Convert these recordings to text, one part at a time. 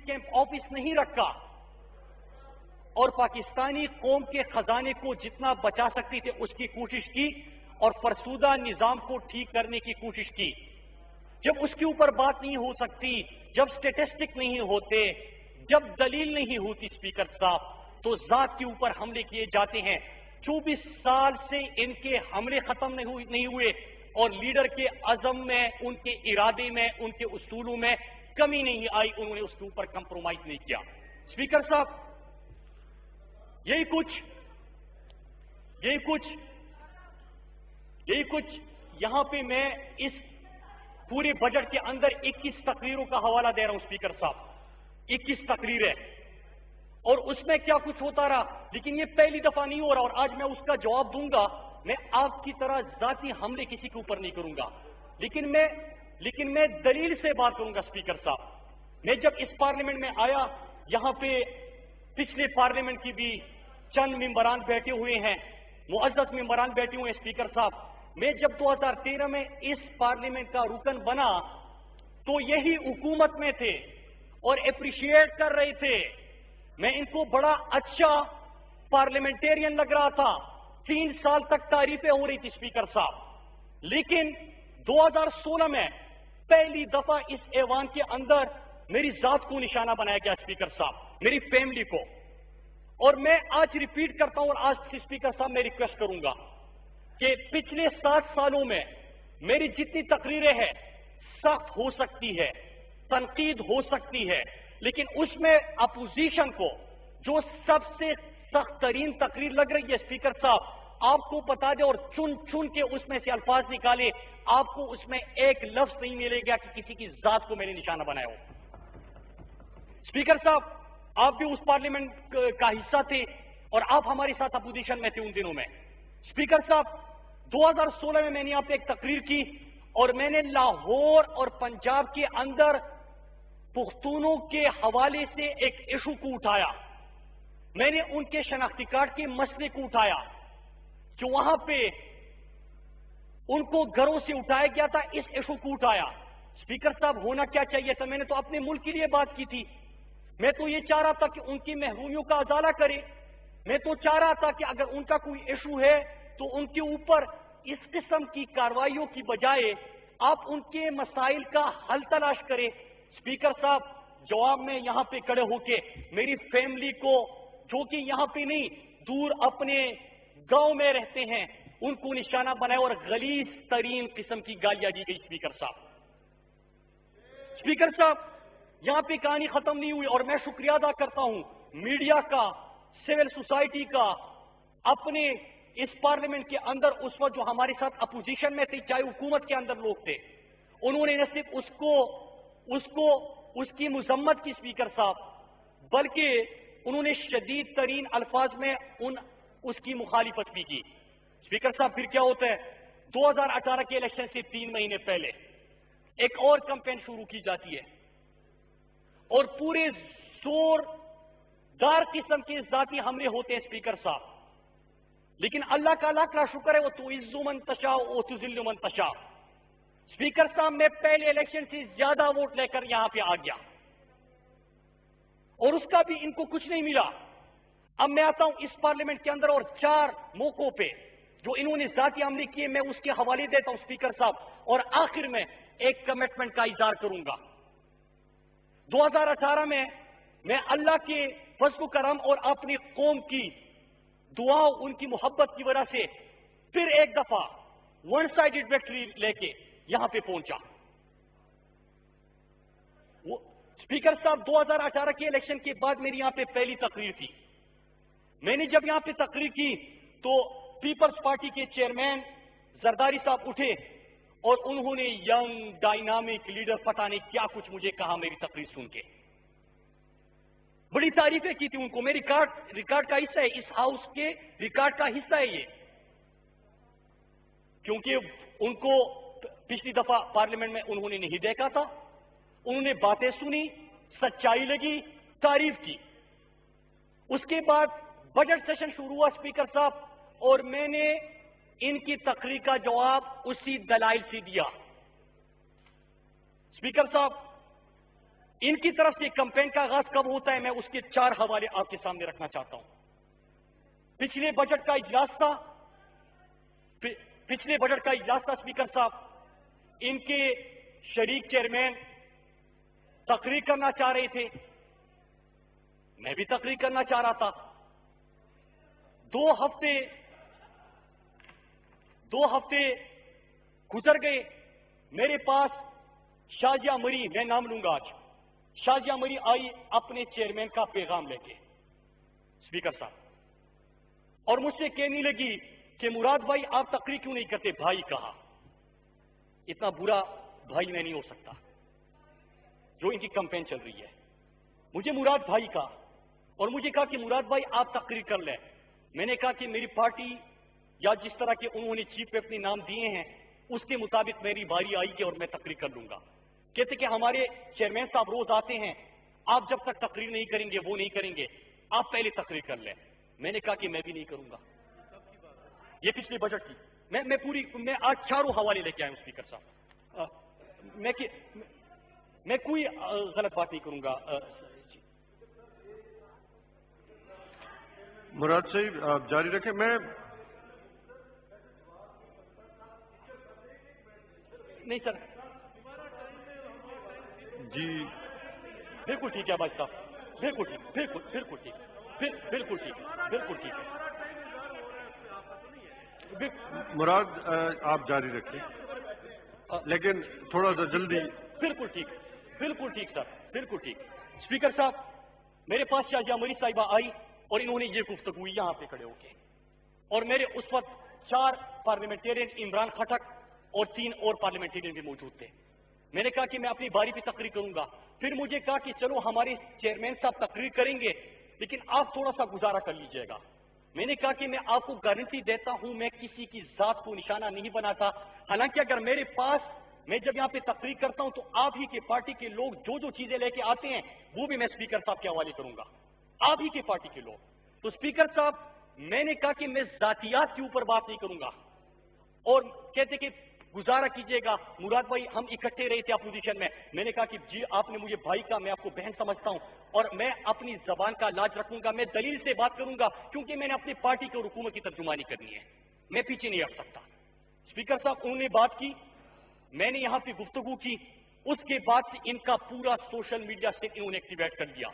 Camp office नहीं रखा और पाकिस्तानी कौम के खजाने को जितना बचा सकती थे उसकी कोशिश की और फरसूदा निजाम को ठीक करने की कोशिश की। जब उसके ऊपर बात नहीं हो सकती, जब स्टेटिस्टिक नहीं होते, जब दलील नहीं होती स्पीकर साहब, तो जात के ऊपर हमले किए जाते हैं। 24 साल से इनके हमले खत्म नहीं हुए और लीडर के अज़म में, उनके इरादे में, उनके उसूलों में कमी नहीं आई, उन्होंने उसके ऊपर कंप्रोमाइज नहीं किया। स्पीकर साहब, यही कुछ यहां पे मैं इस पूरे बजट के अंदर 21 तकरीरों का हवाला दे रहा हूं स्पीकर साहब। 21 तकरीरें और उसमें क्या कुछ होता रहा, लेकिन ये पहली दफा नहीं हो रहा और आज मैं उसका जवाब दूंगा। मैं आपकी तरह जाती हमले किसी के ऊपर नहीं करूंगा, लेकिन मैं दलील से बात करूंगा स्पीकर साहब। मैं जब इस पार्लियामेंट में आया, यहां पे पिछले पार्लियामेंट की भी चंद मेंबरान बैठे हुए हैं, मुअज़्ज़ज़ मेंबरान बैठे हुए हैं स्पीकर साहब। मैं जब 2013 में इस पार्लियामेंट का रुकन बना तो यही हुकूमत में थे और एप्रिशिएट कर रहे थे। मैं इनको बड़ा अच्छा पार्लियामेंटेरियन लग रहा था। 3 साल तक तारीफें हो रही थी स्पीकर साहब। लेकिन 2016 में पहली दफा इस ऐवान के अंदर मेरी जात को निशाना बनाया गया स्पीकर साहब, मेरी फैमिली को। और मैं आज रिपीट करता हूं और आज से स्पीकर साहब मैं रिक्वेस्ट करूंगा कि पिछले 7 सालों में मेरी जितनी तकरीरें हैं सख्त हो सकती है, तनकीद हो सकती है, लेकिन उसमें अपोजिशन को जो सबसे सख्त तरीन तकरीर लग रही है स्पीकर साहब, आपको बता दे और चुन चुन के उसमें से अल्फाज निकाले, आपको उसमें एक लफ्ज नहीं मिलेगा कि किसी की जात को मैंने निशाना बनाया हो। स्पीकर साहब, आप भी उस पार्लियामेंट का हिस्सा थे और आप हमारे साथ अपोजिशन में थे उन दिनों में। स्पीकर साहब, 2016 में मैंने यहां पे एक तकरीर की और मैंने लाहौर और पंजाब के अंदर पुख्तूनों के हवाले से एक इशू को उठाया। मैंने उनके शनाख्ती कार्ड के मसले को उठाया जो वहां पे उनको घरों से उठाया गया था, इस इशू को उठाया। स्पीकर साहब, होना क्या चाहिए था, मैंने तो अपने मुल्क के लिए बात की थी। मैं तो ये चाह रहा था कि उनकी महरूमियों का अजाला करे। मैं तो चाह रहा था कि अगर उनका कोई इशू है तो उनके ऊपर इस किस्म की कार्रवाइयों की बजाय आप उनके मसाइल का हल तलाश करें। स्पीकर साहब, जवाब में यहां पे खड़े होके मेरी फैमिली को, जो कि यहां पे नहीं दूर अपने गांव में रहते हैं, उनको निशाना बनाया और गलीज तरीन किस्म की गालियां दी गई। स्पीकर साहब, यहां पे कहानी खत्म नहीं हुई और मैं शुक्रिया अदा करता हूं मीडिया का, सिविल सोसाइटी का, अपने इस पार्लियामेंट के अंदर उस वक्त जो हमारे साथ अपोजिशन में थे, चाहे हुकूमत के अंदर लोग थे, उन्होंने न सिर्फ उसकी मुजम्मत की स्पीकर साहब, बल्कि उन्होंने शदीद तरीन अल्फाज में उसकी मुखालिफत भी की। स्पीकर साहब, फिर क्या होता है, 2018 के इलेक्शन से 3 महीने पहले एक और कैंपेन शुरू की जाती है और पूरे जोरदार किस्म के जाती हमले होते हैं स्पीकर साहब। लेकिन अल्लाह का लाख लाख शुक्र है, वो तू इज्जु मन तशा वो तू जिल्लु मन तशा। स्पीकर साहब, मैं पहले इलेक्शन से ज्यादा वोट लेकर यहां पे आ गया और उसका भी इनको कुछ नहीं मिला। अब मैं आता हूं इस पार्लियामेंट के अंदर और 4 मौकों पे जो इन्होंने जाती हमले किए, मैं उसके हवाले देता हूं स्पीकर साहब। और आखिर में एक कमिटमेंट का इजहार करूंगा। 2018 में मैं अल्लाह के फज़्ल करम और अपनी कौम की दुआओं, उनकी मोहब्बत की वजह से फिर एक दफा वन साइडेड विक्ट्री लेके यहां पे पहुंचा। स्पीकर साहब, 2018 के इलेक्शन के बाद मेरी यहां पे पहली तकरीर थी। मैंने जब यहां पे तकरीर की तो पीपल्स पार्टी के चेयरमैन जरदारी साहब उठे और उन्होंने यंग डायनामिक लीडर पता नहीं क्या कुछ मुझे कहा मेरी तकरीर सुन के। बड़ी तारीफें की थी उनको। मेरी रिकॉर्ड का हिस्सा है, इस हाउस के रिकॉर्ड का हिस्सा है ये, क्योंकि उनको पिछली दफा पार्लियामेंट में उन्होंने नहीं देखा था। उन्होंने बातें सुनी, सच्चाई लगी, तारीफ की। उसके बाद बजट सेशन शुरू हुआ स्पीकर साहब, और मैंने इनकी तकरीर का जवाब उसी दलाइल से दिया। स्पीकर साहब, ان کی طرف سے کمپین کا آغاز کب ہوتا ہے، میں اس کے 4 حوالے آپ کے سامنے رکھنا چاہتا ہوں۔ پچھلے بجٹ کا اجلاس تھا، اسپیکر صاحب، ان کے شریک چیئرمین تقریر کرنا چاہ رہے تھے، میں بھی تقریر کرنا چاہ رہا تھا۔ 2 ہفتے گزر گئے، میرے پاس شازیہ مری، میں نام لوں گا آج، شازیہ مری آئی اپنے چیئرمین کا پیغام لے کے اسپیکر صاحب، اور مجھ سے کہنے لگی کہ مراد بھائی آپ تقریر کیوں نہیں کرتے؟ بھائی کہا، اتنا برا بھائی میں نہیں ہو سکتا جو ان کی کمپین چل رہی ہے۔ مجھے مراد بھائی کہا، اور مجھے کہا کہ مراد بھائی آپ تقریر کر لیں۔ میں نے کہا کہ میری پارٹی یا جس طرح کے انہوں نے چیف پہ اپنے نام دیے ہیں اس کے مطابق میری باری آئی گی اور میں تقریر کر لوں گا۔ کہتے کہ ہمارے چیئرمین صاحب روز آتے ہیں، آپ جب تک تقریر نہیں کریں گے وہ نہیں کریں گے، آپ پہلے تقریر کر لیں۔ میں نے کہا کہ میں بھی نہیں کروں گا۔ یہ پچھلے بجٹ کی میں آج 4 حوالے لے کے آیا ہوں اسپیکر صاحب، میں کوئی غلط بات نہیں کروں گا۔ مراد صاحب آپ جاری رکھیں۔ میں نہیں سر، جی بالکل ٹھیک ہے بھائی صاحب، بالکل ٹھیک، بالکل ٹھیک، بالکل ٹھیک مراد آپ جاری رکھیں لیکن تھوڑا سا جلدی۔ بالکل ٹھیک سر، بالکل ٹھیک۔ اسپیکر صاحب، میرے پاس شازیہ مری صاحبہ آئی اور انہوں نے یہ گفتگو یہاں پہ کھڑے ہو کے، اور میرے اس وقت 4 پارلیمنٹیرین، عمران خٹک اور 3 اور پارلیمنٹیرین بھی موجود تھے۔ میں نے کہا کہ میں اپنی باری پہ تقریر کروں گا۔ پھر مجھے کہا کہ چلو ہمارے چیئرمین صاحب تقریر کریں گے لیکن آپ تھوڑا سا گزارا کر لیجئے گا۔ میں نے کہا کہ میں آپ کو گارنٹی دیتا ہوں میں کسی کی ذات کو نشانہ نہیں بناتا، حالانکہ اگر میرے پاس میں جب یہاں پہ تقریر کرتا ہوں تو آپ ہی کے پارٹی کے لوگ جو چیزیں لے کے آتے ہیں وہ بھی میں اسپیکر صاحب کے حوالے کروں گا، آپ ہی کے پارٹی کے لوگ۔ تو اسپیکر صاحب، میں نے کہا کہ میں ذاتیات کے اوپر بات نہیں کروں گا، اور کہتے کہ گزارا کیجئے گا مراد بھائی، ہم اکٹھے رہے تھے اپوزیشن میں۔ میں نے کہا کہ جی آپ نے مجھے بھائی کا، میں آپ کو بہن سمجھتا ہوں اور میں اپنی زبان کا لاج رکھوں گا، میں دلیل سے بات کروں گا کیونکہ میں نے اپنی پارٹی کو حکومت کی ترجمانی کرنی ہے، میں پیچھے نہیں ہٹ سکتا۔ اسپیکر صاحب، انہوں نے بات کی، میں نے یہاں پہ گفتگو کی، اس کے بعد سے ان کا پورا سوشل میڈیا سے انہوں نے ایکٹیویٹ کر دیا۔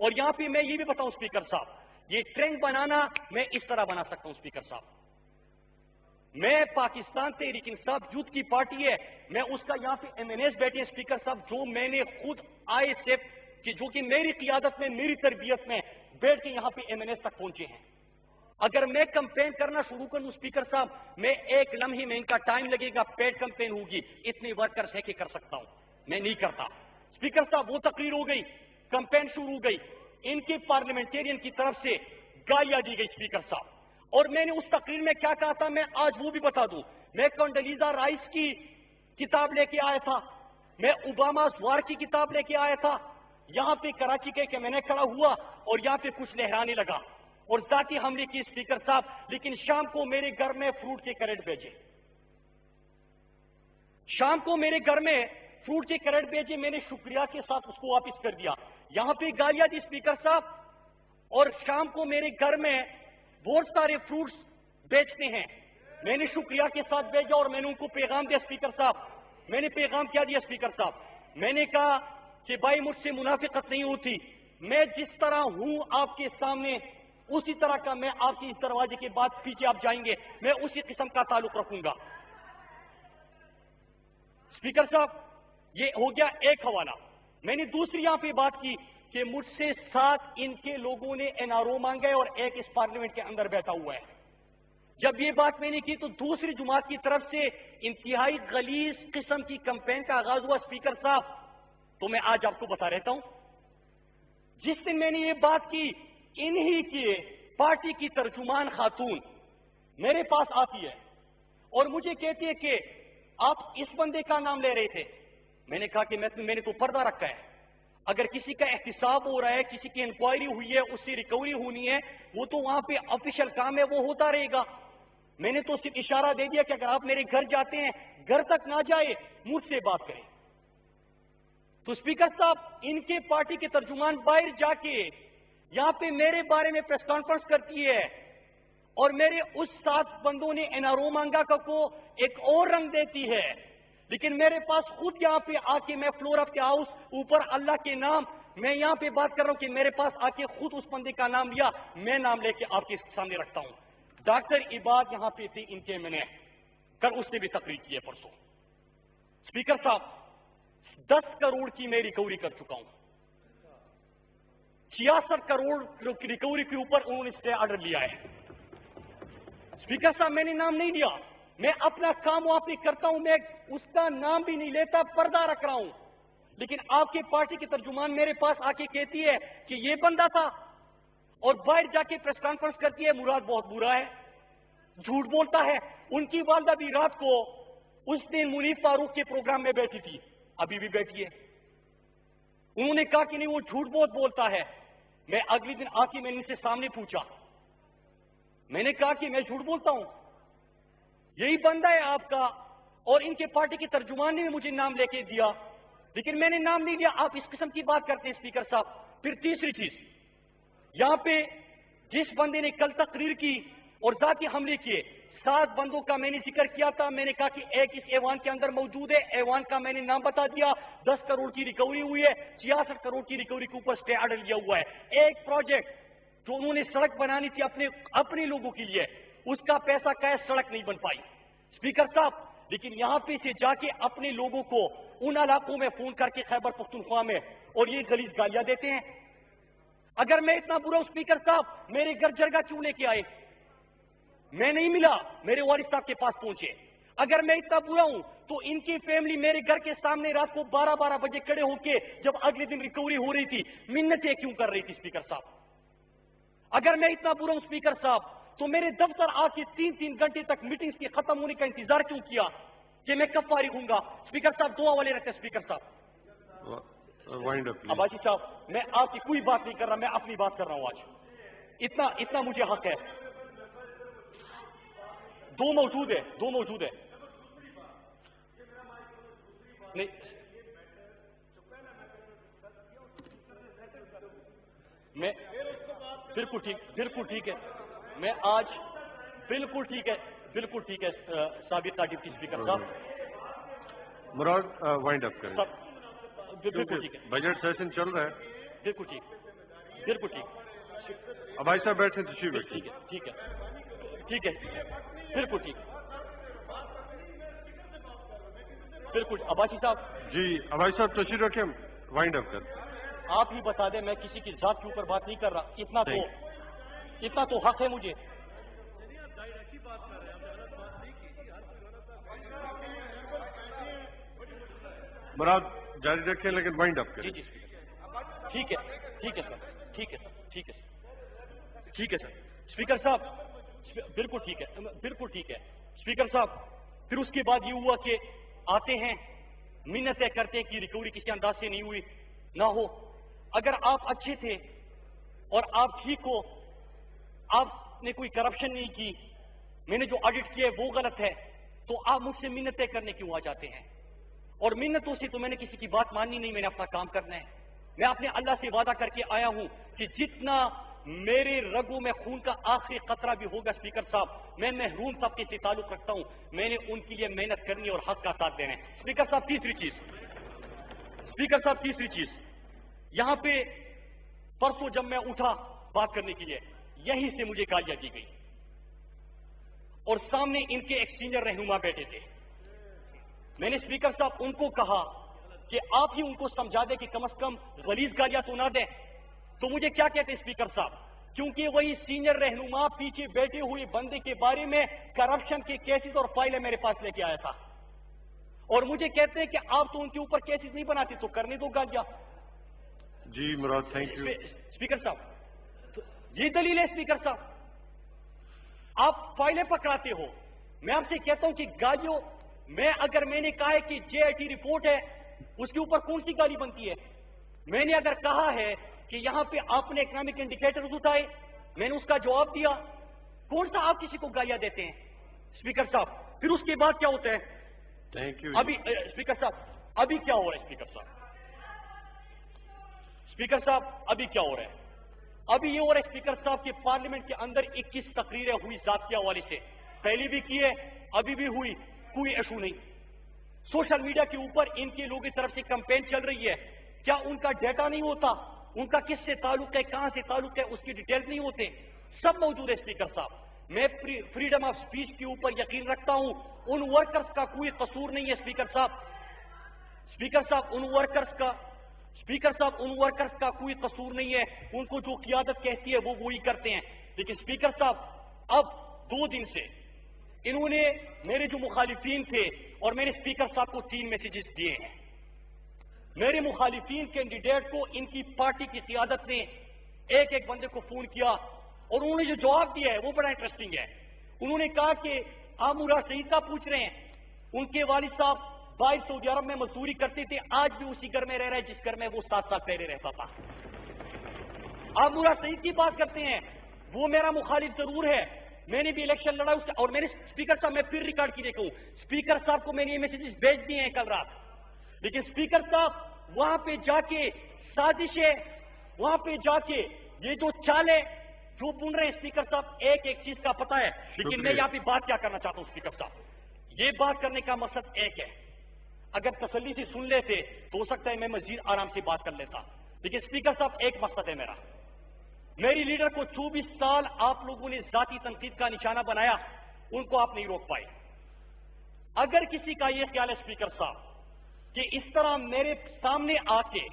اور یہاں پہ میں یہ بھی بتاؤں اسپیکر صاحب، یہ ٹرینڈ بنانا میں اس طرح بنا سکتا ہوں اسپیکر صاحب۔ میں پاکستان تحریک انصاف یوتھ کی پارٹی ہے، میں اس کا یہاں پہ MNAs بیٹھے ہیں اسپیکر صاحب، جو میں نے خود ISF کہ جو کہ میری قیادت میں، میری تربیت میں بیٹھ کے یہاں پہ MNAs تک پہنچے ہیں۔ اگر میں کمپین کرنا شروع کروں اسپیکر صاحب، میں ایک لمحے میں ان کا ٹائم لگے گا، پیڈ کمپین ہوگی، اتنے ورکرز ہے کہ کر سکتا ہوں، میں نہیں کرتا۔ اسپیکر صاحب، وہ تقریر ہو گئی، کمپین شروع ہو گئی، ان کے پارلیمنٹیرین کی طرف سے گالیاں دی گئی اسپیکر صاحب، اور میں نے اس تقریر میں کیا کہا تھا میں آج وہ بھی بتا دوں۔ میں کونڈلیزا رائس کی کتاب لے کے آیا تھا، میں اوباما's وار کی کتاب لے کے آیا تھا، یہاں پہ کراچی کے کہ میں نے کھڑا ہوا اور یہاں پہ کچھ لہرانے لگا اور ذاتی حملے کی اسپیکر صاحب، لیکن شام کو میرے گھر میں فروٹ کے کریٹ بھیجے، شام کو میرے گھر میں فروٹ کے کریٹ بھیجے، میں نے شکریہ کے ساتھ اس کو واپس کر دیا۔ یہاں پہ گالیاں دی اسپیکر صاحب، اور شام کو میرے گھر میں بہت سارے فروٹس بیچتے ہیں، میں نے شکریہ کے ساتھ بھیجا اور میں نے ان کو پیغام دیا اسپیکر صاحب، میں نے پیغام کیا دیا اسپیکر صاحب، میں نے کہا کہ بھائی مجھ سے منافقت نہیں ہوتی، میں جس طرح ہوں آپ کے سامنے اسی طرح کا میں آپ کے اس دروازے کے بعد پیچھے آپ جائیں گے، میں اسی قسم کا تعلق رکھوں گا۔ اسپیکر صاحب، یہ ہو گیا ایک حوالہ۔ میں نے دوسری یہاں پہ بات کی کہ مجھ سے 7 ان کے لوگوں نے NRO مانگے اور ایک اس پارلیمنٹ کے اندر بیٹھا ہوا ہے۔ جب یہ بات میں نے کی تو دوسری جماعت کی طرف سے انتہائی غلیظ قسم کی کمپین کا آغاز ہوا اسپیکر صاحب، تو میں آج آپ کو بتا رہتا ہوں، جس دن میں نے یہ بات کی، انہی کی پارٹی کی ترجمان خاتون میرے پاس آتی ہے اور مجھے کہتی ہے کہ آپ اس بندے کا نام لے رہے تھے۔ میں نے کہا کہ میں نے تو پردہ رکھا ہے، اگر کسی کا احتساب ہو رہا ہے، کسی کی انکوائری ہوئی ہے، اس سے ریکوری ہونی ہے، وہ تو وہاں پہ آفیشل کام ہے، وہ ہوتا رہے گا۔ میں نے تو صرف اشارہ دے دیا کہ اگر آپ میرے گھر جاتے ہیں، گھر تک نہ جائے، مجھ سے بات کریں۔ تو स्पीकर साहब, इनके पार्टी के तर्जुमान बाहर जाके यहां पे मेरे बारे में प्रेस कॉन्फ्रेंस करती है और मेरे उस 7 बंदों ने एनआरओ मांगा को एक और रंग देती है, लेकिन मेरे पास खुद यहां पे आके मैं फ्लोर ऑफ द हाउस ऊपर अल्लाह के नाम, मैं यहां पे बात कर रहा हूं कि मेरे पास आके खुद उस बंदे का नाम लिया, मैं नाम लेके आपके सामने रखता हूं। डॉक्टर इबाद यहां पे थे, इनके मैंने कल उसने भी तकरीर की है परसों। स्पीकर साहब, 10 करोड़ की मैं रिकवरी कर चुका हूं। 66 करोड़ की रिकवरी के ऊपर उन्होंने स्टे ऑर्डर लिया है। स्पीकर साहब, मैंने नाम नहीं लिया, मैं अपना काम वहां पे करता हूं, मैं उसका नाम भी नहीं लेता, पर्दा रख रहा हूं। लेकिन आपकी पार्टी की तर्जुमान मेरे पास आके कहती है कि ये बंदा था, और बाहर जाके प्रेस कॉन्फ्रेंस करती है मुराद बहुत बुरा है, झूठ बोलता है। उनकी वालदा भी रात को उस दिन मुनीफ फारूक के प्रोग्राम में बैठी थी, अभी भी बैठी है। उन्होंने कहा कि नहीं वो झूठ बहुत बोलता है। मैं अगले दिन आके मैंने इनसे सामने पूछा, मैंने कहा कि मैं झूठ बोलता हूं, यही बंदा है आपका, और इनके पार्टी के तर्जुमान ने मुझे नाम लेके दिया, लेकिन मैंने नाम नहीं लिया। आप इस किस्म की बात करते हैं स्पीकर साहब। फिर तीसरी चीज, यहां पे जिस बंदे ने कल तकरीर की और जाती हमले किए, 7 बंदों का मैंने जिक्र किया था। मैंने कहा कि एक इस ऐवान के अंदर मौजूद है, ऐवान का मैंने नाम बता दिया। 10 करोड़ की रिकवरी हुई है, 66 करोड़ की रिकवरी के ऊपर स्टे ऑर्डर लिया हुआ है। एक प्रोजेक्ट जो उन्होंने सड़क बनानी थी अपने लोगों के लिए, उसका पैसा का सड़क नहीं बन पाई स्पीकर साहब। लेकिन यहां पे से जाके अपने लोगों को उन इलाकों में फोन करके खैबर पख्तूनख्वा में और ये गलीज गालियां देते हैं। अगर मैं इतना बुरा हूं स्पीकर साहब, मेरे घर जरगा क्यों लेके आए? मैं नहीं मिला, मेरे वालिद साहब के पास पहुंचे। अगर मैं इतना बुरा हूं तो इनकी फैमिली मेरे घर के सामने रात को 12-12 बजे खड़े होके जब अगले दिन रिकवरी हो रही थी, मिन्नतें क्यों कर रही थी स्पीकर साहब? अगर मैं इतना बुरा हूं स्पीकर साहब, तो मेरे दफ्तर आके 3-3 घंटे तक मीटिंग्स के खत्म होने का इंतजार क्यों किया कि मैं कब फारिग हूंगा? स्पीकर साहब, दुआ वाले रखते स्पीकर साहब। Wind up. अबाजी साहब, मैं आपकी कोई बात नहीं कर रहा, मैं अपनी बात कर रहा हूं। आज इतना मुझे हक है। दो मौजूद है नहीं, मैं बिल्कुल ठीक है। मैं आज बिल्कुल ठीक है साबित ताकिब की स्पीकर साहब। मुराद, वाइंड अप करें। बिल्कुल ठीक है, बजट सेशन चल रहा है। बिल्कुल ठीक। अब भाई साहब बैठे, तशरीफ ठीक रखिए। है, बिल्कुल ठीक। बिल्कुल अबाची साहब। जी भाई साहब तशरीफ रखें, वाइंड अप कर। आप ही बता दें, मैं किसी की जात के ऊपर बात नहीं कर रहा, इतना तो हक है मुझे। मुराद जारी रखें, लेकिन वाइंड अप करें। जी ठीक है सर। स्पीकर साहब, बिल्कुल ठीक है स्पीकर साहब। फिर उसके बाद ये हुआ कि आते हैं, मिन्नतें करते हैं कि रिकवरी किसी अंदाज से नहीं हुई ना हो। अगर आप अच्छे थे और आप ठीक हो, आपने कोई करप्शन नहीं की, मैंने जो ऑडिट किया है वो गलत है, तो आप मुझसे मिन्नतें करने क्यों आ जाते हैं? और मिन्नतों से तो मैंने किसी की बात माननी नहीं, मैंने अपना काम करना है। मैं अपने अल्लाह से वादा करके आया हूं कि जितना मेरे रगों में खून का आखिरी कतरा भी होगा स्पीकर साहब, मैं महरूम तबके से ताल्लुक रखता हूं, मैंने उनके लिए मेहनत करनी और हक का साथ देना है। स्पीकर साहब तीसरी चीज, यहां पे परसों जब मैं उठा बात करने के लिए, यहीं से मुझे गालियां दी गई और सामने इनके एक सीनियर रहनुमा बैठे थे। मैंने स्पीकर साहब उनको कहा कि आप ही उनको समझा दें कि कम से कम गलीज गालियां तो ना दें। तो मुझे क्या कहते स्पीकर साहब, क्योंकि वही सीनियर रहनुमा पीछे बैठे हुए बंदे के बारे में करप्शन के केसेस और फाइलें मेरे पास लेके आया था, और मुझे कहते हैं कि आप तो उनके ऊपर केसेस नहीं बनाते, तो करने दो गालियां। जी मुराद, थैंक यू। स्पीकर साहब, ये दलील है स्पीकर साहब, आप फाइलें पकड़ाते हो। मैं आपसे कहता हूं कि गालियों अगर मैंने कहा है कि जेआईटी रिपोर्ट है, उसके ऊपर कौन सी गाली बनती है? मैंने अगर कहा है कि यहां पे आपने इकोनॉमिक इंडिकेटर्स उठाए, मैंने उसका जवाब दिया, कौन सा आप किसी को गालियां देते हैं स्पीकर साहब? फिर उसके बाद क्या होता है? Thank you. अभी स्पीकर साहब, अभी क्या हो रहा है स्पीकर साहब? स्पीकर साहब अभी क्या हो रहा है? अभी ये हो रहा है स्पीकर साहब कि पार्लियामेंट के अंदर 21 तकरीरें हुई जात के हवाले से, पहले भी की है, अभी भी हुई, कोई इशू नहीं। सोशल मीडिया के ऊपर इनके लोगों की तरफ से कैंपेन चल रही है, क्या उनका डेटा नहीं होता? उनका किससे ताल्लुक है, कहां से ताल्लुक है, उसकी डिटेल्स नहीं होते? सब मौजूद है स्पीकर साहब। मैं फ्रीडम ऑफ स्पीच के ऊपर यकीन रखता हूं, उन वर्कर्स का कोई कसूर नहीं है स्पीकर साहब। स्पीकर साहब उन वर्कर्स का कोई कसूर नहीं है, उनको जो क़ियादत कहती है वो वही करते हैं। लेकिन स्पीकर साहब अब 2 दिन से इन्होंने मेरे जो मुखालिफिन थे, और मैंने स्पीकर साहब को 3 मैसेजेस दिए हैं, मेरे मुखालिफिन कैंडिडेट को इनकी पार्टी की क़ियादत ने एक एक बंदे को फोन किया, और उन्होंने जो जवाब दिया है वो बड़ा इंटरेस्टिंग है। उन्होंने कहा कि आमुरा सईद साहब पूछ रहे हैं, उनके वालिद साहब भाई सऊदी अरब में मजदूरी करते थे, आज भी उसी घर में रह रहा है जिस घर में वो 7 साल पहले रहता था। आप मुरा सईद की बात करते हैं, वो मेरा मुखालिफ जरूर है, मैंने भी इलेक्शन लड़ा उससे, और मैंने स्पीकर साहब, मैं फिर रिकॉर्ड की देखूं, स्पीकर साहब को मैंने ये मैसेजेस भेज दिए हैं कल रात। लेकिन स्पीकर साहब वहां पे जाके साजिशें, वहां पे जाके ये जो चाले जो बुन रहे हैं स्पीकर साहब, एक एक चीज का पता है। लेकिन मैं यहाँ पे बात क्या करना चाहता हूं स्पीकर साहब, ये बात करने का मकसद एक है, अगर तसल्ली से सुन लेते तो हो सकता है मैं मजीद आराम से बात कर लेता। लेकिन स्पीकर साहब एक मकसद है मेरा, मेरी लीडर को 24 साल आप लोगों ने जाती तनकीद का निशाना बनाया, उनको आप नहीं रोक पाए। अगर किसी का यह ख्याल है स्पीकर साहब कि इस तरह मेरे सामने आके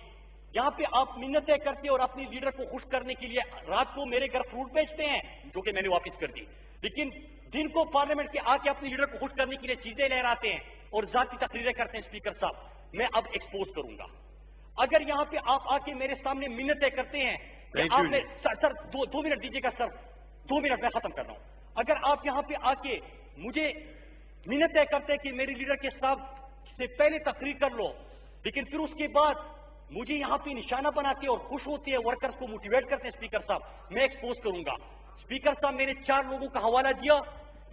यहां पे आप मिन्नतें करते और अपनी लीडर को खुश करने के लिए रात को मेरे घर फ्रूट बेचते हैं, जो कि मैंने वापस कर दी, लेकिन दिन को पार्लियामेंट के आके अपनी लीडर को खुश करने के लिए चीजें लहराते हैं और जाती तकरीरें करते हैं, स्पीकर साहब मैं अब एक्सपोज करूंगा। अगर यहां पे आप आके मेरे सामने मिन्नतें करते हैं कि आपने सर 2 मिनट दीजिएगा सर, 2 मिनट मैं खत्म कर रहा हूं। अगर आप यहां पे आके मुझे मिन्नतें करते हैं कि मेरी लीडर के साथ से पहले तकरीर कर लो, लेकिन फिर उसके बाद मुझे यहां पे निशाना बनाते और खुश होते हैं, वर्कर्स को मोटिवेट करते हैं, स्पीकर साहब मैं एक्सपोज करूंगा। स्पीकर साहब मैंने 4 लोगों का हवाला दिया,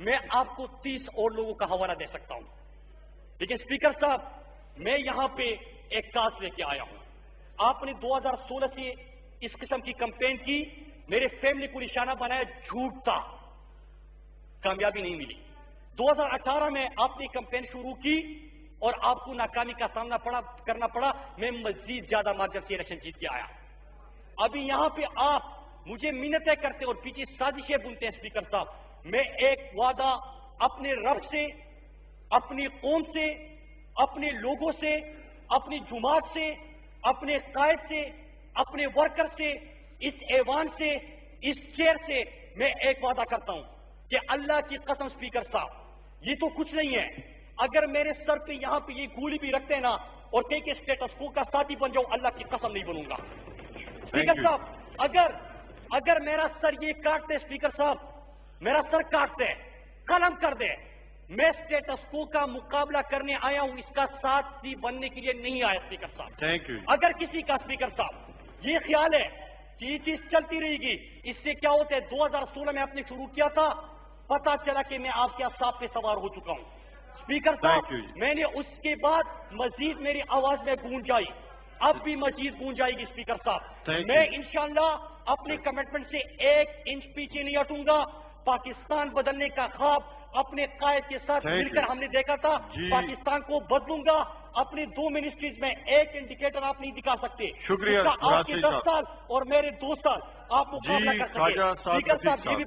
मैं आपको 30 और लोगों का हवाला दे सकता हूं। लेकिन स्पीकर साहब मैं यहां पे एक काज लेके आया हूं। आपने 2016 से इस किस्म की कैंपेन की, मेरे फैमिली को निशाना बनाया, झूठ था, कामयाबी नहीं मिली। 2018 में आपने कैंपेन शुरू की और आपको नाकामी का सामना करना पड़ा, मैं मजीद ज्यादा मार्जिन से इलेक्शन जीत के आया। अभी यहां पे आप मुझे मिन्नतें करते और पीछे साजिशें बुनते हैं स्पीकर साहब, मैं एक वादा अपने रब से, अपनी कौम से, अपने लोगों से, अपनी जुमात से, अपने कायद से, अपने वर्कर से, इस ऐवान से, इस चेयर से मैं एक वादा करता हूं कि अल्लाह की कसम स्पीकर साहब ये तो कुछ नहीं है, अगर मेरे सर पे यहां पे ये गोली भी रखते ना और कई के स्टेटस को का साथी बन जाऊं, अल्लाह की कसम नहीं बनूंगा। स्पीकर साहब अगर मेरा सर ये काटते, स्पीकर साहब मेरा सर काटते, कलम कर दे, मैं स्टेटस को का मुकाबला करने आया हूं, इसका साथी बनने के लिए नहीं आया स्पीकर साहब। Thank you. अगर किसी का स्पीकर साहब ये ख्याल है कि ये चीज चलती रहेगी, इससे क्या होता है, 2016 में आपने शुरू किया था, पता चला कि मैं आपके साथ पे सवार हो चुका हूं। स्पीकर साहब मैंने उसके बाद मजीद मेरी आवाज में गूंज आई, अब भी मजीद गूंज जाएगी स्पीकर साहब। मैं इंशाअल्लाह अपने कमिटमेंट से 1 इंच पीछे नहीं हटूंगा। पाकिस्तान बदलने का ख्वाब अपने कायद के साथ मिलकर हमने देखा था, पाकिस्तान को बदलूंगा। अपनी 2 मिनिस्ट्रीज में एक इंडिकेटर आप नहीं दिखा सकते, शुक्रिया। आपके 10 साल और मेरे 2 साल आप मुकाबला कर सकते। स्पीकर साहब ये भी